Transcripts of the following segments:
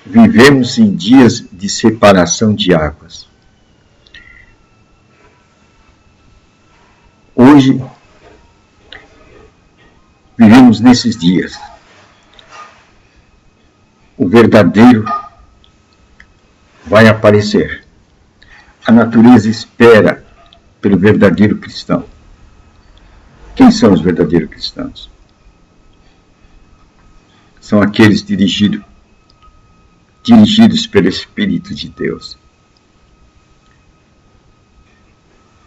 vivemos em dias de separação de águas. Hoje, vivemos nesses dias. O verdadeiro vai aparecer. A natureza espera pelo verdadeiro cristão. Quem são os verdadeiros cristãos? São aqueles dirigidos pelo Espírito de Deus.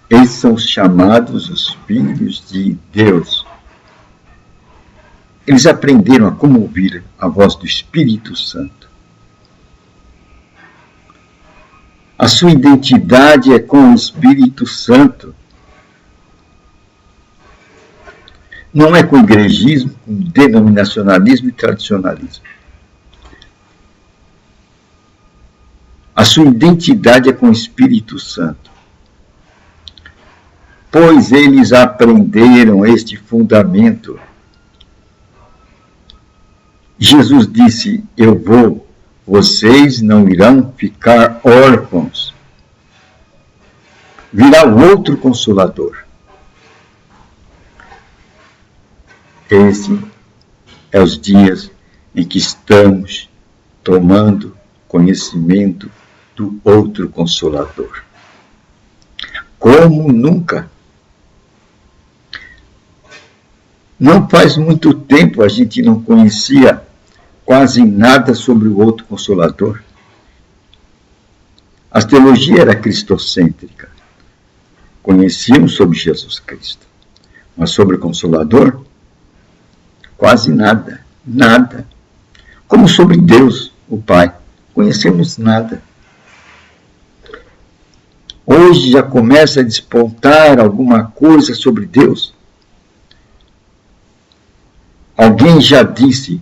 Eles são chamados os filhos de Deus. Eles aprenderam a como ouvir a voz do Espírito Santo. A sua identidade é com o Espírito Santo. Não é com igrejismo, com denominacionalismo e tradicionalismo. A sua identidade é com o Espírito Santo. Pois eles aprenderam este fundamento. Jesus disse, eu vou, vocês não irão ficar órfãos. Virá outro Consolador. Esse é os dias em que estamos tomando conhecimento do outro Consolador. Como nunca. Não faz muito tempo a gente não conhecia quase nada sobre o outro Consolador. A teologia era cristocêntrica. Conhecíamos sobre Jesus Cristo. Mas sobre o Consolador, quase nada. Nada. Como sobre Deus, o Pai. Conhecemos nada. Hoje já começa a despontar alguma coisa sobre Deus. Alguém já disse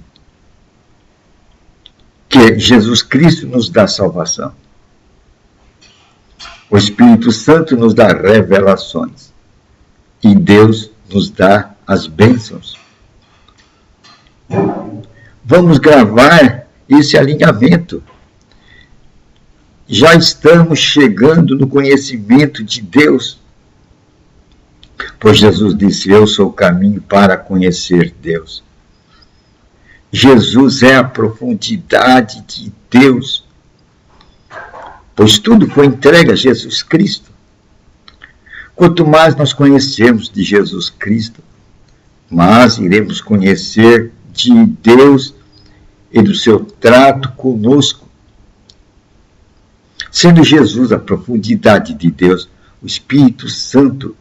que Jesus Cristo nos dá salvação. O Espírito Santo nos dá revelações. E Deus nos dá as bênçãos. Vamos gravar esse alinhamento. Já estamos chegando no conhecimento de Deus. Pois Jesus disse, eu sou o caminho para conhecer Deus. Jesus é a profundidade de Deus. Pois tudo foi entregue a Jesus Cristo. Quanto mais nós conhecemos de Jesus Cristo, mais iremos conhecer de Deus e do seu trato conosco. Sendo Jesus a profundidade de Deus, o Espírito Santo,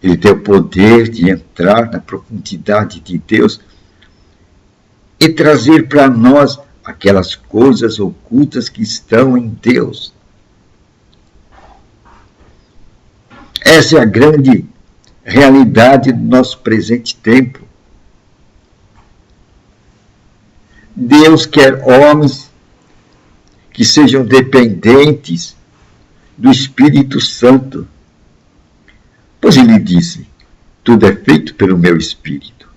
ele tem o poder de entrar na profundidade de Deus e trazer para nós aquelas coisas ocultas que estão em Deus. Essa é a grande realidade do nosso presente tempo. Deus quer homens que sejam dependentes do Espírito Santo. Pois ele disse, tudo é feito pelo meu Espírito.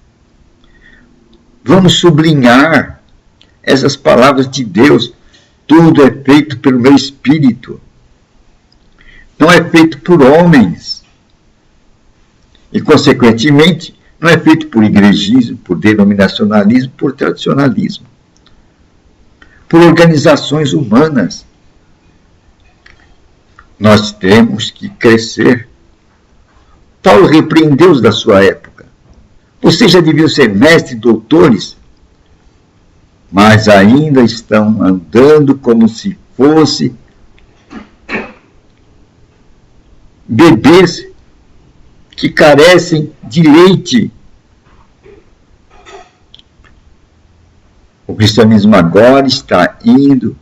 Vamos sublinhar essas palavras de Deus. Tudo é feito pelo meu Espírito. Não é feito por homens. E, consequentemente, não é feito por igrejismo, por denominacionalismo, por tradicionalismo. Por organizações humanas. Nós temos que crescer. Paulo repreendeu os da sua época. Vocês já deviam ser mestres, doutores, mas ainda estão andando como se fosse bebês que carecem de leite. O cristianismo agora está indo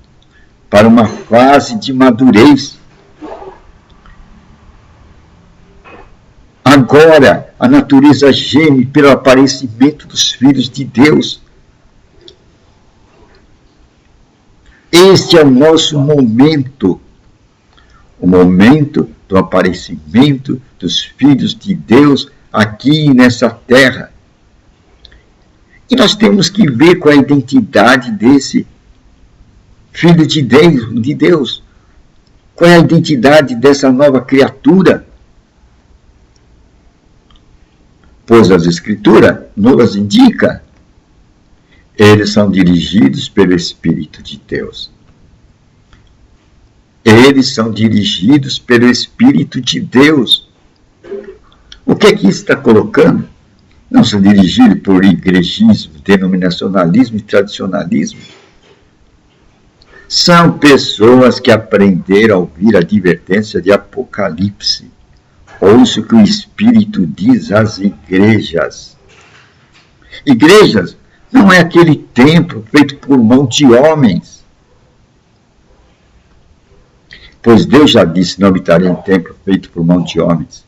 para uma fase de madurez. Agora a natureza geme pelo aparecimento dos filhos de Deus. Este é o nosso momento. O momento do aparecimento dos filhos de Deus aqui nessa terra. E nós temos que ver qual é a identidade desse filho de Deus. Qual é a identidade dessa nova criatura? Pois as Escrituras nos indicam. Eles são dirigidos pelo Espírito de Deus. Eles são dirigidos pelo Espírito de Deus. O que aqui está colocando? Não são dirigidos por igrejismo, denominacionalismo e tradicionalismo. São pessoas que aprenderam a ouvir a advertência de Apocalipse. Ouça o que o Espírito diz às igrejas. Igrejas não é aquele templo feito por mão de homens. Pois Deus já disse, não habitarei em templo feito por mão de homens.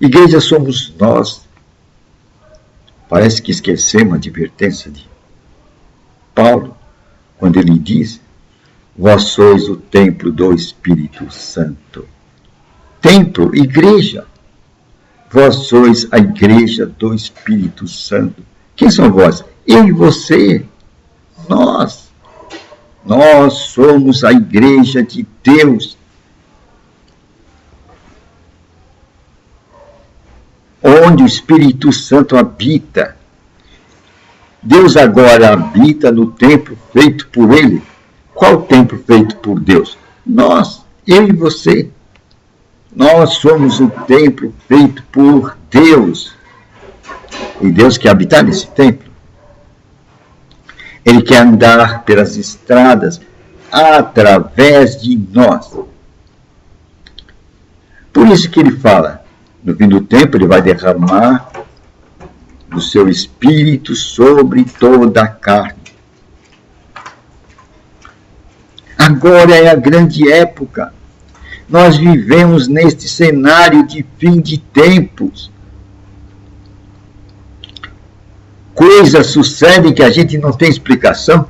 Igreja somos nós. Parece que esquecemos a advertência de Paulo, quando ele diz, vós sois o templo do Espírito Santo. Templo, igreja. Vós sois a igreja do Espírito Santo. Quem são vós? Eu e você. Nós. Nós somos a igreja de Deus. Onde o Espírito Santo habita. Deus agora habita no templo feito por Ele. Qual templo feito por Deus? Nós, eu e você. Nós somos o templo feito por Deus. E Deus quer habitar nesse templo. Ele quer andar pelas estradas através de nós. Por isso que ele fala, no fim do tempo ele vai derramar do seu Espírito sobre toda a carne. Agora é a grande época. Nós vivemos neste cenário de fim de tempos. Coisas sucedem que a gente não tem explicação.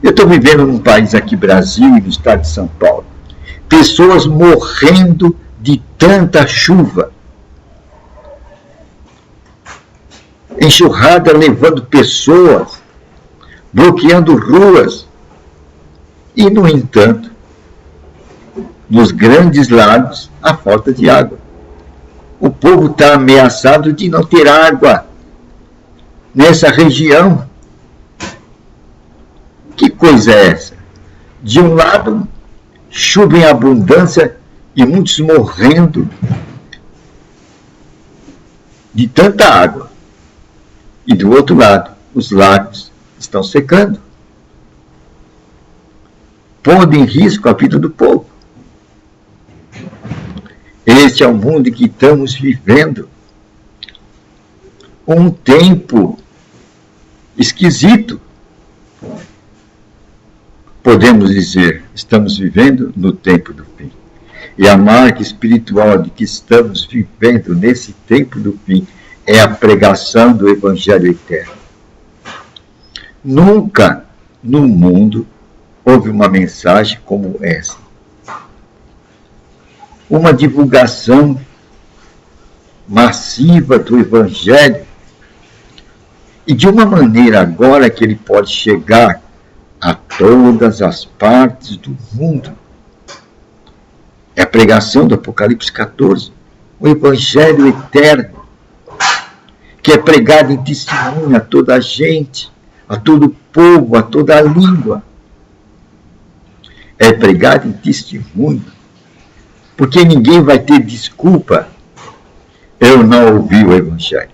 Eu estou vivendo num país aqui, Brasil, e no estado de São Paulo. Pessoas morrendo de tanta chuva. Enxurrada levando pessoas, bloqueando ruas. E, no entanto, nos grandes lagos, há falta de água. O povo está ameaçado de não ter água nessa região. Que coisa é essa? De um lado, chuva em abundância e muitos morrendo de tanta água. E do outro lado, os lagos estão secando, pondo em risco a vida do povo. Este é o mundo em que estamos vivendo. Um tempo esquisito. Podemos dizer, estamos vivendo no tempo do fim. E a marca espiritual de que estamos vivendo nesse tempo do fim é a pregação do Evangelho eterno. Nunca no mundo houve uma mensagem como essa. Uma divulgação massiva do Evangelho e de uma maneira agora que ele pode chegar a todas as partes do mundo. É a pregação do Apocalipse 14, o Evangelho eterno, que é pregado em testemunho a toda a gente, a todo povo, a toda a língua. É pregado em testemunho, porque ninguém vai ter desculpa. Eu não ouvi o Evangelho.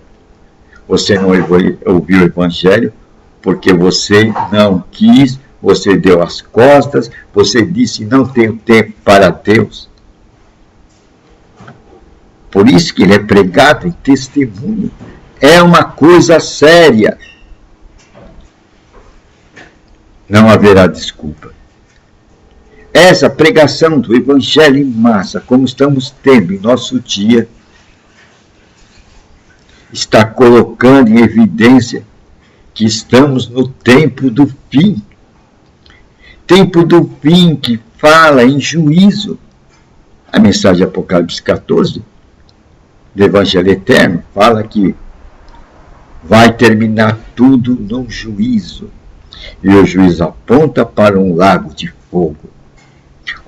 Você não ouviu o Evangelho porque você não quis, você deu as costas, você disse não tenho tempo para Deus. Por isso que ele é pregado em testemunho. É uma coisa séria. Não haverá desculpa. Essa pregação do Evangelho em massa, como estamos tendo em nosso dia, está colocando em evidência que estamos no tempo do fim. Tempo do fim que fala em juízo. A mensagem de Apocalipse 14, do Evangelho eterno, fala que vai terminar tudo num juízo. e o juiz aponta para um lago de fogo,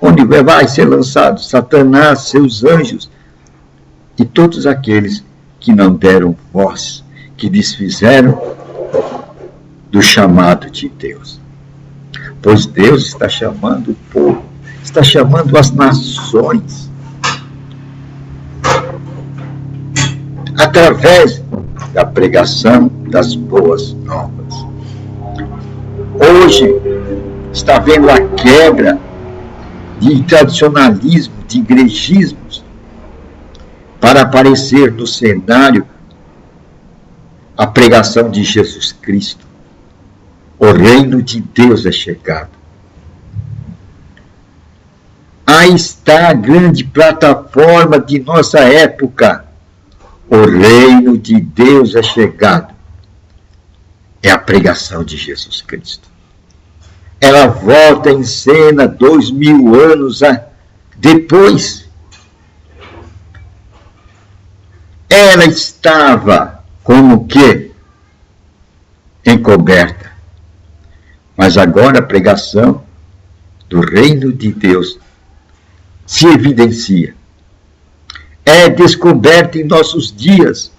onde vai ser lançado Satanás, seus anjos e todos aqueles que não deram voz, que desfizeram do chamado de Deus. Pois Deus está chamando o povo, está chamando as nações, através da pregação das boas novas. Hoje está havendo a quebra de tradicionalismo, de igrejismos, para aparecer no cenário a pregação de Jesus Cristo. O reino de Deus é chegado. Aí está a grande plataforma de nossa época. O reino de Deus é chegado. É a pregação de Jesus Cristo. Ela volta em cena 2000 anos depois. Ela estava como que encoberta. Mas agora a pregação do reino de Deus se evidencia. É descoberta em nossos dias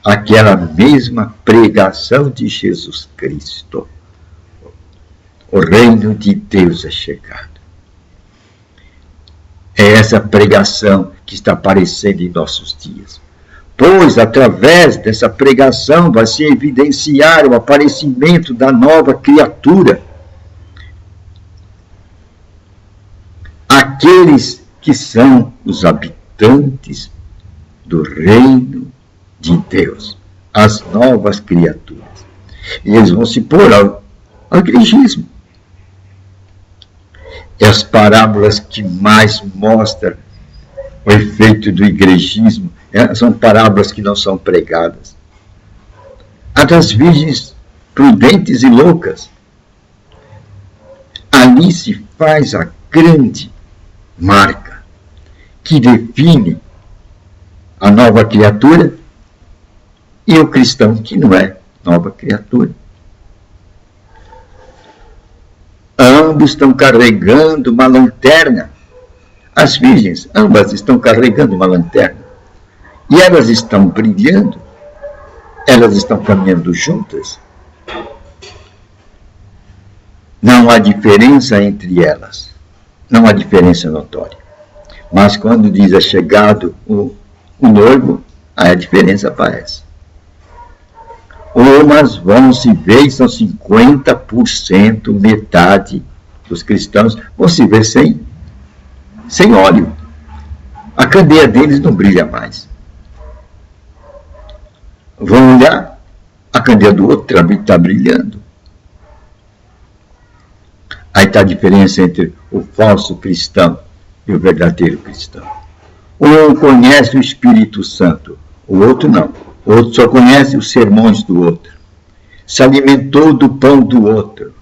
aquela mesma pregação de Jesus Cristo. O reino de Deus é chegado. É essa pregação que está aparecendo em nossos dias. Pois, através dessa pregação, vai se evidenciar o aparecimento da nova criatura. Aqueles que são os habitantes do reino de Deus, as novas criaturas. E eles vão se pôr ao igrejismo. E as parábolas que mais mostram o efeito do igrejismo são parábolas que não são pregadas. A das virgens prudentes e loucas. Ali se faz a grande marca que define a nova criatura e o cristão que não é nova criatura. Ambos estão carregando uma lanterna. As virgens, ambas estão carregando uma lanterna. E elas estão brilhando. Elas estão caminhando juntas. Não há diferença entre elas. Não há diferença notória. Mas quando diz é chegado o noivo, aí a diferença aparece. Umas vão se ver e são 50%, metade dos cristãos vão se ver sem óleo. A candeia deles não brilha mais. Vão olhar, a candeia do outro está brilhando. Aí está a diferença entre o falso cristão e o verdadeiro cristão. Um conhece o Espírito Santo, o outro não. O outro só conhece os sermões do outro. Se alimentou do pão do outro.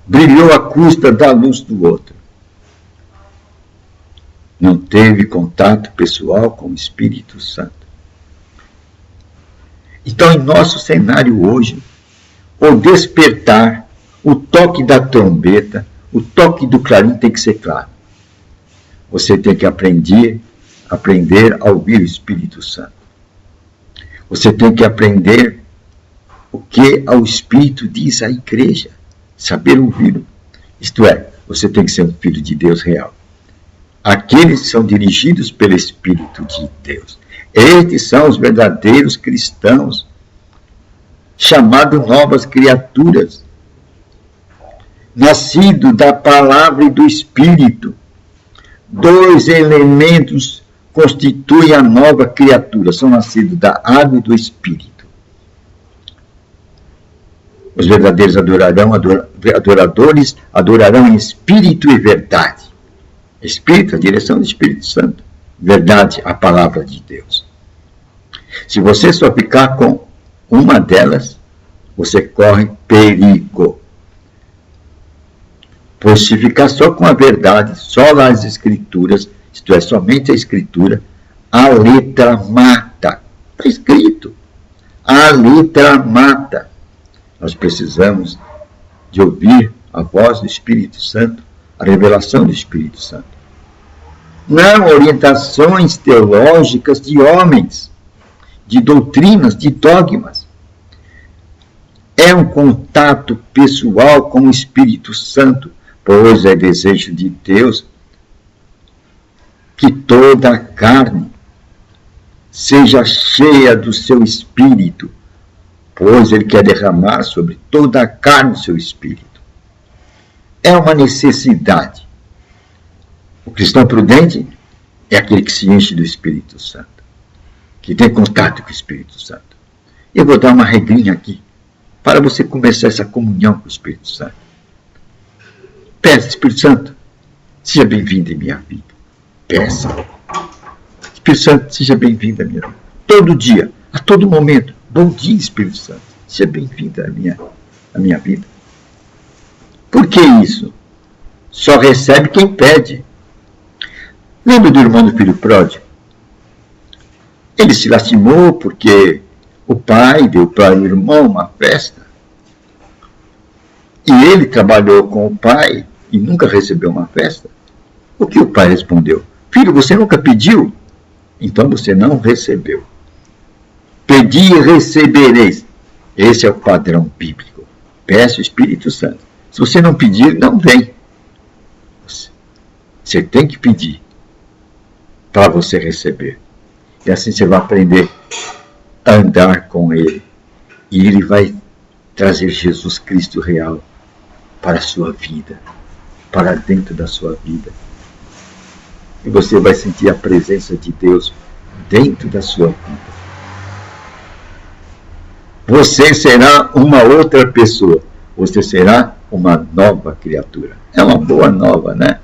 Brilhou à custa da luz do outro. Não teve contato pessoal com o Espírito Santo. Então, em nosso cenário hoje, o despertar, o toque da trombeta, o toque do clarim tem que ser claro. Você tem que aprender a ouvir o Espírito Santo. Você tem que aprender o que o Espírito diz à igreja, saber ouvi-lo. Isto é, você tem que ser um filho de Deus real. Aqueles que são dirigidos pelo Espírito de Deus. Estes são os verdadeiros cristãos, chamados novas criaturas, nascidos da palavra e do Espírito. Dois elementos constituem a nova criatura, são nascidos da água e do Espírito. Os verdadeiros adoradores adorarão em espírito e verdade. Espírito, a direção do Espírito Santo. Verdade, a palavra de Deus. Se você só ficar com uma delas, você corre perigo. Pois se ficar só com a verdade, só nas Escrituras, isto é, somente a Escritura, a letra mata. Está escrito. A letra mata. Nós precisamos de ouvir a voz do Espírito Santo, a revelação do Espírito Santo. Não orientações teológicas de homens, de doutrinas, de dogmas. É um contato pessoal com o Espírito Santo, pois é desejo de Deus que toda a carne seja cheia do seu Espírito, pois Ele quer derramar sobre toda a carne o seu Espírito. É uma necessidade. O cristão prudente é aquele que se enche do Espírito Santo, que tem contato com o Espírito Santo. Eu vou dar uma regrinha aqui, para você começar essa comunhão com o Espírito Santo. Peça, Espírito Santo, seja bem-vindo em minha vida. Peça. Espírito Santo, seja bem-vindo à minha vida. Todo dia, a todo momento. Bom dia, Espírito Santo. Seja bem-vindo à minha vida. Por que isso? Só recebe quem pede. Lembra do irmão do filho pródigo? Ele se lastimou porque o pai deu para o irmão uma festa. E ele trabalhou com o pai e nunca recebeu uma festa. O que o pai respondeu? Filho, você nunca pediu? Então você não recebeu. Pedi e recebereis. Esse é o padrão bíblico. Peça o Espírito Santo. Se você não pedir, não vem. Você tem que pedir para você receber. E assim você vai aprender a andar com Ele. E Ele vai trazer Jesus Cristo real para a sua vida, para dentro da sua vida. E você vai sentir a presença de Deus dentro da sua vida. Você será uma outra pessoa. Você será uma nova criatura. É uma boa nova, né?